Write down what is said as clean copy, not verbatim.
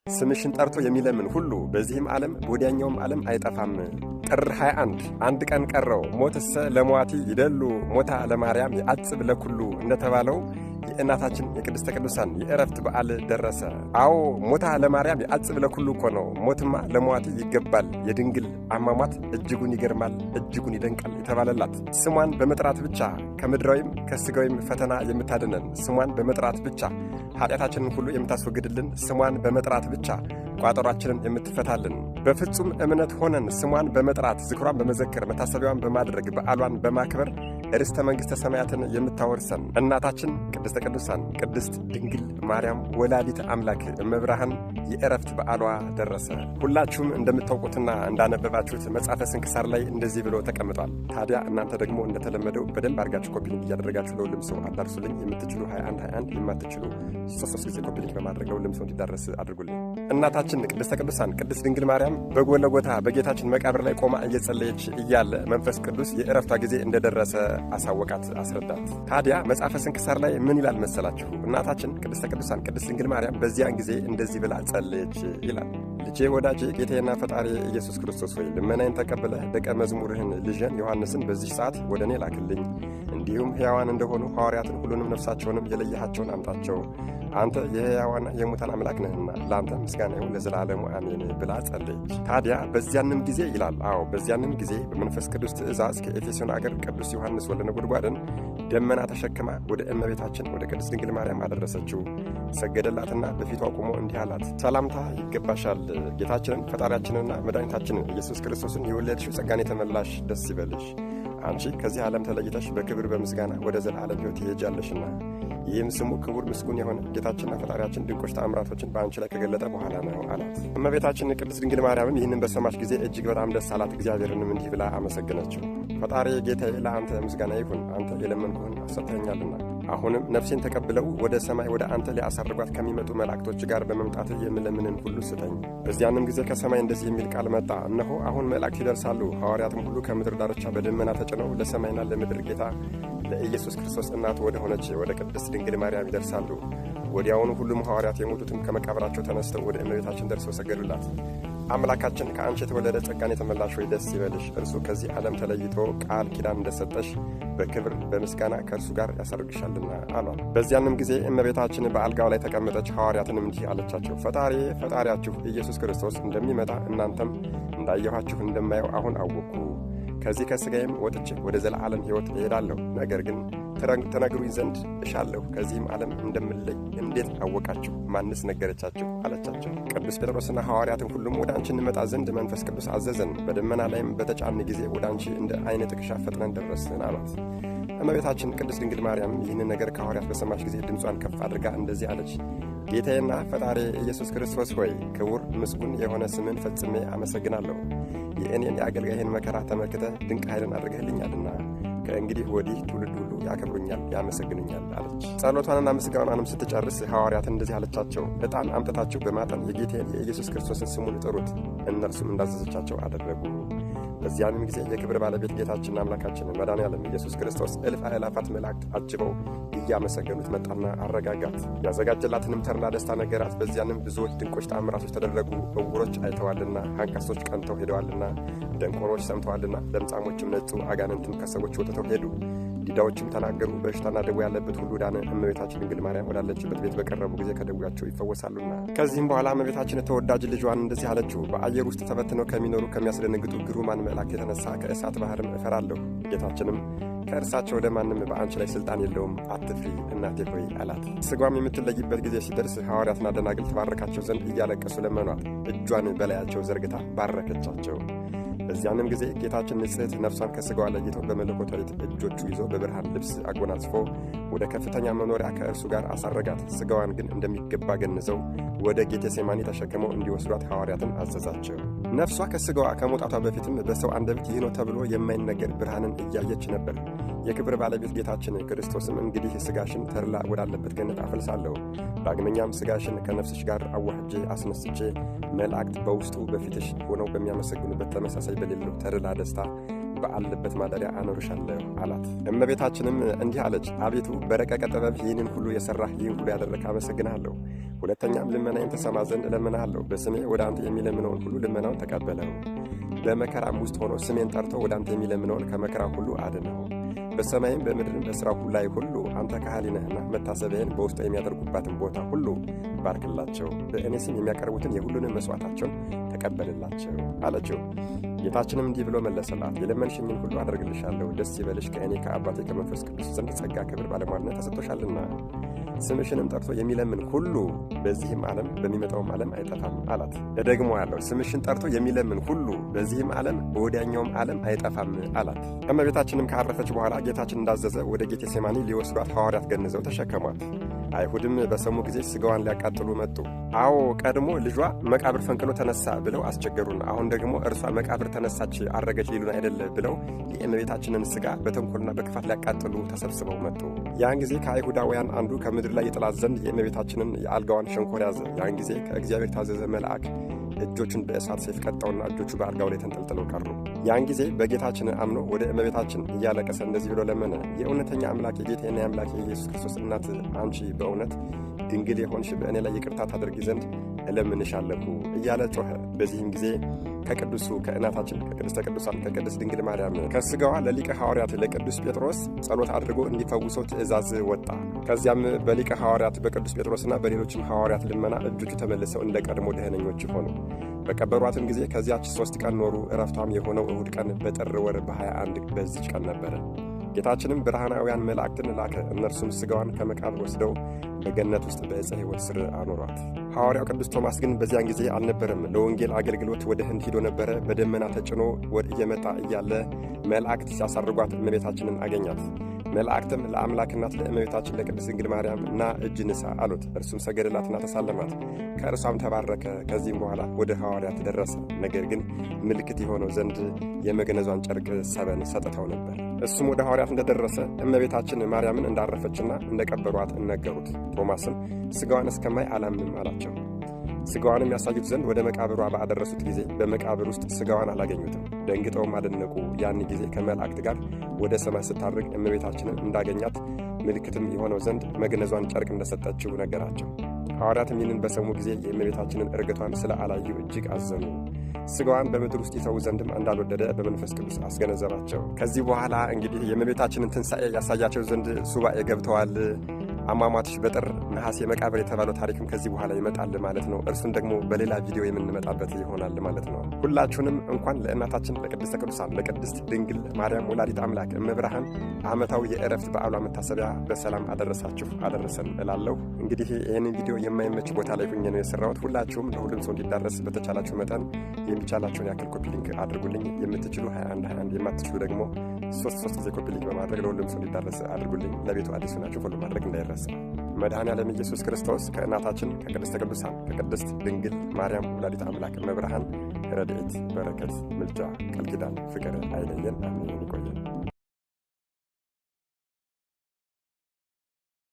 ስምሽን ጠርቶ የሚለምን ሁሉ በዚህም ዓለም በወዲያኛውም ዓለም አይጠፋም። ጥር 21 አንድ ቀን ቀረው ሞትሰ ለሟቲ ይደሉ ሞታ ለማርያም የአጽብ ለኩሉ እንደተባለው የእናታችን የቅድስተ ቅዱሳን የዕረፍት በዓል ደረሰ። አዎ ሞታ ለማርያም የአጽብ ለኩሉ እኮ ነው። ሞትማ ለሟቲ ይገባል። የድንግል አሟሟት እጅጉን ይገርማል፣ እጅጉን ይደንቃል የተባለላት ስሟን በመጥራት ብቻ ከምድራዊም ከሥጋዊም ፈተና የምታድነን ስሟን በመጥራት ብቻ ኃጢአታችንን ሁሉ የምታስወግድልን ስሟን በመጥራት ብቻ ቋጠሯችንን የምትፈታልን በፍጹም እምነት ሆነን ስሟን በመጥራት ዝክሯን በመዘከር መታሰቢያዋን በማድረግ በዓሏን በማክበር ርስተ መንግሥተ ሰማያትን የምታወርሰን እናታችን ቅድስተ ቅዱሳን ቅድስት ድንግል ማርያም ወላዲተ አምላክ እመብርሃን የዕረፍት በዓሏ ደረሰ። ሁላችሁም እንደምታውቁትና እንዳነበባችሁት መጽሐፈ ስንክሳር ላይ እንደዚህ ብሎ ተቀምጧል። ታዲያ እናንተ ደግሞ እንደተለመደው በደንብ አድርጋችሁ ኮፒ ሊንክ እያደረጋችሁ ለሁሉም ሰው አዳርሱልኝ። የምትችሉ 21 የማትችሉ 3 ጊዜ ኮፒ ሊንክ በማድረግ ለሁሉም ሰው እንዲዳረስ አድርጉልኝ። እናታችን ቅድስተ ቅዱሳን ቅድስት ድንግል ማርያም በጎልጎታ በጌታችን መቃብር ላይ ቆማ እየጸለየች እያለ መንፈስ ቅዱስ የዕረፍቷ ጊዜ እንደደረሰ አሳወቃት፣ አስረዳት። ታዲያ መጽሐፈ ስንክሳር ላይ ምን ይላል መሰላችሁ? እናታችን ቅድስተ ቅዱሳን ቅድስት ድንግል ማርያም በዚያን ጊዜ እንደዚህ ብላ ጸለየች ይላል። ልጄ ወዳጄ ጌታዬና ፈጣሪ ኢየሱስ ክርስቶስ ሆይ ልመናዬን ተቀብለህ ደቀ መዝሙርህን ልጄን ዮሐንስን በዚህ ሰዓት ወደ እኔ ላክልኝ። እንዲሁም ሕያዋን እንደሆኑ ሐዋርያትን ሁሉንም ነፍሳቸውንም የለየሃቸውን አምጣቸው። አንተ የሕያዋንና የሙታን አምላክ ነህና ለአንተ ምስጋና ይሁን ለዘላለሙ አሜን ብላ ጸለየች። ታዲያ በዚያንም ጊዜ ይላል በዚያንም ጊዜ በመንፈስ ቅዱስ ትእዛዝ ከኤፌሶን አገር ቅዱስ ዮሐንስ ወልደ ነጎድጓድን ደመና ተሸክማ ወደ እመቤታችን ወደ ቅድስት ድንግል ማርያም አደረሰችው። ሰገደላትና በፊቷ ቆሞ እንዲህ አላት፣ ሰላምታ ይገባሻል። ጌታችንን ፈጣሪያችንና መድኃኒታችንን ኢየሱስ ክርስቶስን የወለድሽው ጸጋን የተመላሽ ደስ ይበልሽ። አንቺ ከዚህ ዓለም ተለይተሽ በክብር በምስጋና ወደ ዘላለም ሕይወት ትሄጃለሽና ይህም ስሙ ክቡር ምስጉን የሆነ ጌታችንና ፈጣሪያችን ድንቆች ተአምራቶችን በአንቺ ላይ ከገለጠ በኋላ ነው አላት። እመቤታችን ቅድስት ድንግል ማርያምም ይህንን በሰማች ጊዜ እጅግ በጣም ደስ አላት። እግዚአብሔርንም እንዲህ ብላ አመሰገነችው። ፈጣሪ ጌታዬ ለአንተ ምስጋና ይሁን፣ አንተ የለመንኩህን አሰጥተኸኛልና። አሁንም ነፍሴን ተቀብለው ወደ ሰማይ ወደ አንተ ሊያሳርጓት ከሚመጡ መላእክቶች ጋር በመምጣት የምለምንን ሁሉ ስጠኝ። በዚያንም ጊዜ ከሰማይ እንደዚህ የሚል ቃል መጣ። እነሆ አሁን መላእክት ይደርሳሉ፣ ሐዋርያትም ሁሉ ከምድር ዳርቻ በደመና ተጭነው ለሰማይና ለምድር ጌታ ለኢየሱስ ክርስቶስ እናቱ ወደ ሆነች ወደ ቅድስት ድንግል ማርያም ይደርሳሉ። ወዲያውኑ ሁሉም ሐዋርያት የሞቱትም ከመቃብራቸው ተነስተው ወደ እመቤታችን ደርሰው ሰገዱላት። አምላካችን ከአንቺ የተወለደ ጸጋን የተመላሽ ሆይ ደስ ይበልሽ፣ እርሱ ከዚህ ዓለም ተለይቶ ቃል ኪዳን እንደሰጠሽ በክብር በምስጋና ከእርሱ ጋር ያሳርግሻልና አሏት። በዚያንም ጊዜ እመቤታችን በአልጋው ላይ ተቀመጠች። ሐዋርያትንም እንዲህ አለቻቸው፣ ፈጣሪያችሁ ኢየሱስ ክርስቶስ እንደሚመጣ እናንተም እንዳየኋችሁ እንደማየው አሁን አወቅኩ። ከዚህ ከሥጋዬም ወጥቼ ወደ ዘላለም ሕይወት እሄዳለሁ። ነገር ግን ተነግሩኝ ዘንድ እሻለሁ፣ ከዚህም ዓለም እንደምለይ እንዴት አወቃችሁ? ማንስ ነገረቻችሁ? አለቻቸው። ቅዱስ ጴጥሮስና ሐዋርያትን ሁሉም ወደ አንቺ እንመጣ ዘንድ መንፈስ ቅዱስ አዘዘን፣ በደመና ላይም በተጫን ጊዜ ወደ አንቺ እንደ ዓይነ ጥቅሻ ፈጥነን ደረስን አሏት። እመቤታችን ቅድስት ድንግል ማርያም ይህንን ነገር ከሐዋርያት በሰማች ጊዜ ድምጿን ከፍ አድርጋ እንደዚህ አለች፣ ጌታዬና ፈጣሪ ኢየሱስ ክርስቶስ ሆይ ክቡር ምስጉን የሆነ ስምን ፈጽሜ አመሰግናለሁ። የእኔን የአገልጋይህን መከራ ተመልክተህ ድንቅ ኃይልን አድርገህልኛልና ከእንግዲህ ወዲህ ትውልድ ሁሉ ያከብሩኛል፣ ያመሰግኑኛል አለች። ጸሎቷንና ምስጋናንም ስትጨርስ ሐዋርያትን እንደዚህ አለቻቸው፣ ዕጣን አምጥታችሁ በማጠን የጌታዬን የኢየሱስ ክርስቶስን ስሙን ጥሩት። እነርሱም እንዳዘዘቻቸው አደረጉ። በዚያንም ጊዜ የክብር ባለቤት ጌታችንና አምላካችን መድኃኔዓለም ኢየሱስ ክርስቶስ እልፍ አእላፋት መላእክት አጅበው እያመሰገኑት መጣና አረጋጋት። ያዘጋጀላትንም ተድላ ደስታ ነገራት። በዚያንም ብዙዎች ድንቆች ተአምራቶች ተደረጉ። ዕውሮች አይተዋልና፣ አንካሶች ቀንተው ሄደዋልና፣ ደንቆሮች ሰምተዋልና፣ ለምጻሞችም ነጹ፣ አጋንንትም ከሰዎች ወጥተው ሄዱ፣ ዲዳዎችም ተናገሩ፣ በሽታና ደዌ ያለበት ሁሉ ዳነ። እመቤታችን ድንግል ማርያም ወዳለችበት ቤት በቀረቡ ጊዜ ከደዌያቸው ይፈወሳሉና። ከዚህም በኋላ እመቤታችን ተወዳጅ ልጇን እንደዚህ አለችው፣ በአየር ውስጥ ተበትነው ከሚኖሩ ከሚያስደነግጡ ግሩማን መላእክት የተነሳ ከእሳት ባሕርም እፈራለሁ። ጌታችንም ከእርሳቸው ወደ ማንም በአንቺ ላይ ሥልጣን የለውም፣ አትፍሪ እናቴ ሆይ አላት። ሥጓም የምትለይበት ጊዜ ሲደርስ ሐዋርያትና ደናግል ተባረካቸው ዘንድ እያለቀሱ ለመኗት። እጇን በላያቸው ዘርግታ ባረከቻቸው። በዚያንም ጊዜ ጌታችን ንጽሕት ነፍሷን ከሥጋዋ ለይቶ በመለኮታዊት እጆቹ ይዞ በብርሃን ልብስ አጎናጽፎ ወደ ከፍተኛ መኖሪያ ከእርሱ ጋር አሳረጋት። ሥጋዋን ግን እንደሚገባ ገንዘው ወደ ጌቴሴማኒ ተሸክመው እንዲወስዷት ሐዋርያትን አዘዛቸው። ነፍሷ ከሥጋዋ ከመውጣቷ በፊትም በሰው አንደበት ይህ ነው ተብሎ የማይነገር ብርሃንን እያየች ነበር። የክብር ባለቤት ጌታችን ክርስቶስም እንግዲህ ሥጋሽን ተድላ ወዳለበት ገነት አፈልሳለሁ፣ ዳግመኛም ሥጋሽን ከነፍስሽ ጋር አዋህጄ አስነስቼ መላእክት በውስጡ በፊትሽ ሆነው በሚያመሰግኑበት ተመሳሳይ በሌለው ተድላ ደስታ በአለበት ማደሪያ አኖርሻለሁ አላት። እመቤታችንም እንዲህ አለች፣ አቤቱ በረቀቀ ጥበብ ይህንን ሁሉ የሠራህ ይህን ሁሉ ያደረግህ አመሰግንሃለሁ። ሁለተኛም ልመናዬን ትሰማ ዘንድ እለምንሃለሁ። በስሜ ወደ አንተ የሚለምነውን ሁሉ ልመናውን ተቀበለው። በመከራም ውስጥ ሆኖ ስሜን ጠርቶ ወደ አንተ የሚለምነውን ከመከራ ሁሉ አድነው። በሰማይም በምድርም በሥራው ላይ ሁሉ አንተ ካህሊ ነህና መታሰቢያን በውስጡ የሚያደርጉባትን ቦታ ሁሉ ባርክላቸው። በእኔ ስም የሚያቀርቡትን የሁሉንም መሥዋዕታቸውን ተቀበልላቸው አለችው። ጌታችንም እንዲህ ብሎ መለሰላት፣ የለመንሽኝን ሁሉ አደርግልሻለሁ። ደስ ይበልሽ፣ ከእኔ ከአባቴ ከመንፈስ ቅዱስ ዘንድ ጸጋ፣ ክብር፣ ባለሟልነት ተሰጥቶሻልና። ስምሽንም ጠርቶ የሚለምን ሁሉ በዚህም ዓለም በሚመጣውም ዓለም አይጠፋም አላት። ደግሞ ያለው ስምሽን ጠርቶ የሚለምን ሁሉ በዚህም ዓለም በወዲያኛውም ዓለም አይጠፋም አላት። እመቤታችንም ካረፈች በኋላ ጌታችን እንዳዘዘ ወደ ጌቴሴማኒ ሊወስዷት ሐዋርያት ገንዘው ተሸከሟት። አይሁድም በሰሙ ጊዜ ሥጋዋን ሊያቃጥሉ መጡ። አዎ ቀድሞ ልጇ መቃብር ፈንቅሎ ተነሳ ብለው አስቸገሩን። አሁን ደግሞ እርሷ መቃብር ተነሳች አረገች ሊሉን አይደለ ብለው የእመቤታችንን ሥጋ በተንኮልና በክፋት ሊያቃጥሉ ተሰብስበው መጡ። ያን ጊዜ ከአይሁዳውያን አንዱ ከምድር ላይ ይጥላት ዘንድ የእመቤታችንን የአልጋዋን ሸንኮር ያዘ። ያን ጊዜ ከእግዚአብሔር ታዘዘ መልአክ እጆቹን በእሳት ሰይፍ ቀጣውና እጆቹ በአልጋው ላይ ተንጠልጥለው ቀሩ። ያን ጊዜ በጌታችን አምኖ ወደ እመቤታችን እያለቀሰ እንደዚህ ብሎ ለመነ። የእውነተኛ አምላክ የጌታዬና የአምላክ የኢየሱስ ክርስቶስ እናት አንቺ በእውነት ድንግል የሆንሽ በእኔ ላይ ይቅርታ ታደርጊ ዘንድ እለምንሻለሁ እያለ ጮኸ። በዚህም ጊዜ ከቅዱሱ ከእናታችን ከቅድስተ ቅዱሳን ከቅድስት ድንግል ማርያም ከሥጋዋ ለሊቀ ሐዋርያት ለቅዱስ ጴጥሮስ ጸሎት አድርጎ እንዲፈውሰው ትእዛዝ ወጣ። ከዚያም በሊቀ ሐዋርያት በቅዱስ ጴጥሮስና በሌሎችም ሐዋርያት ልመና እጆቹ ተመልሰው እንደ ቀድሞ ደህነኞች ሆኑ። በቀበሯትም ጊዜ ከዚያች 3 ቀን ኖሩ። ዕረፍቷም የሆነው እሁድ ቀን በጥር ወር በ21 በዚች ቀን ነበረ። ጌታችንም ብርሃናውያን መላእክትን ላከ። እነርሱም ሥጋዋን ከመቃብር ወስደው በገነት ውስጥ በዕፀ ሕይወት ስር አኖሯት። ሐዋርያው ቅዱስ ቶማስ ግን በዚያን ጊዜ አልነበረም። ለወንጌል አገልግሎት ወደ ህንድ ሂዶ ነበረ። በደመና ተጭኖ እየመጣ እያለ መላእክት ሲያሳርጓት እመቤታችንን አገኛት። መላእክትም ለአምላክ እናት ለእመቤታችን ለቅድስት ድንግል ማርያም ና እጅ ንሳ አሉት። እርሱም ሰገደላትና ተሳለማት። ከእርሷም ተባረከ። ከዚህም በኋላ ወደ ሐዋርያት ደረሰ። ነገር ግን ምልክት የሆነው ዘንድ የመግነዟን ጨርቅ ሰበን ሰጥተው ነበር። እሱም ወደ ሐዋርያት እንደደረሰ እመቤታችን ማርያምን እንዳረፈችና እንደቀበሯት እነገሩት። ቶማስም ሥጋዋን እስከማይ አላምንም አላቸው። ሥጋዋንም ያሳዩት ዘንድ ወደ መቃብሯ ባደረሱት ጊዜ በመቃብር ውስጥ ሥጋዋን አላገኙትም። ደንግጠውም አደነቁ። ያን ጊዜ ከመላእክት ጋር ወደ ሰማይ ስታርግ እመቤታችንን እንዳገኛት ምልክትም የሆነው ዘንድ መግነዟን ጨርቅ እንደሰጠችው ነገራቸው። ሐዋርያትም ይህንን በሰሙ ጊዜ የእመቤታችንን እርገቷን ስለ አላዩ እጅግ አዘኑ። ሥጋዋን በምድር ውስጥ ይተዉ ዘንድም እንዳልወደደ በመንፈስ ቅዱስ አስገነዘባቸው። ከዚህ በኋላ እንግዲህ የእመቤታችንን ትንሣኤ ያሳያቸው ዘንድ ሱባኤ ገብተዋል። አሟሟትሽ በጥር ነሐሴ መቃብር የተባለው ታሪክም ከዚህ በኋላ ይመጣል ማለት ነው። እርሱን ደግሞ በሌላ ቪዲዮ የምንመጣበት ይሆናል ማለት ነው። ሁላችሁንም እንኳን ለእናታችን ለቅድስተ ቅዱሳን ለቅድስት ድንግል ማርያም ወላዲት አምላክ እመብርሃን ዓመታዊ የዕረፍት በዓሏ መታሰቢያ በሰላም አደረሳችሁ አደረሰን እላለሁ። እንግዲህ ይህንን ቪዲዮ የማይመች ቦታ ላይ ሁኜ ነው የሰራሁት። ሁላችሁም ለሁሉም ሰው እንዲዳረስ በተቻላችሁ መጠን የሚቻላችሁን ያክል ኮፒ ሊንክ አድርጉልኝ። የምትችሉ 21 የማትችሉ ደግሞ 3 ጊዜ ኮፒ ሊንክ በማድረግ ለሁሉም ሰው እንዲዳረስ አድርጉልኝ። ለቤቱ አዲስ ናችሁ ፎሎ ማድረግ እንዳይረሳ። መድኃኔዓለም ኢየሱስ ክርስቶስ ከእናታችን ከቅድስተ ቅዱሳን ከቅድስት ድንግል ማርያም ወላዲት አምላክ እመብርሃን ረድኤት፣ በረከት፣ ምልጃ፣ ቃል ኪዳን፣ ፍቅር አይለየን። አሜን። ይቆየን።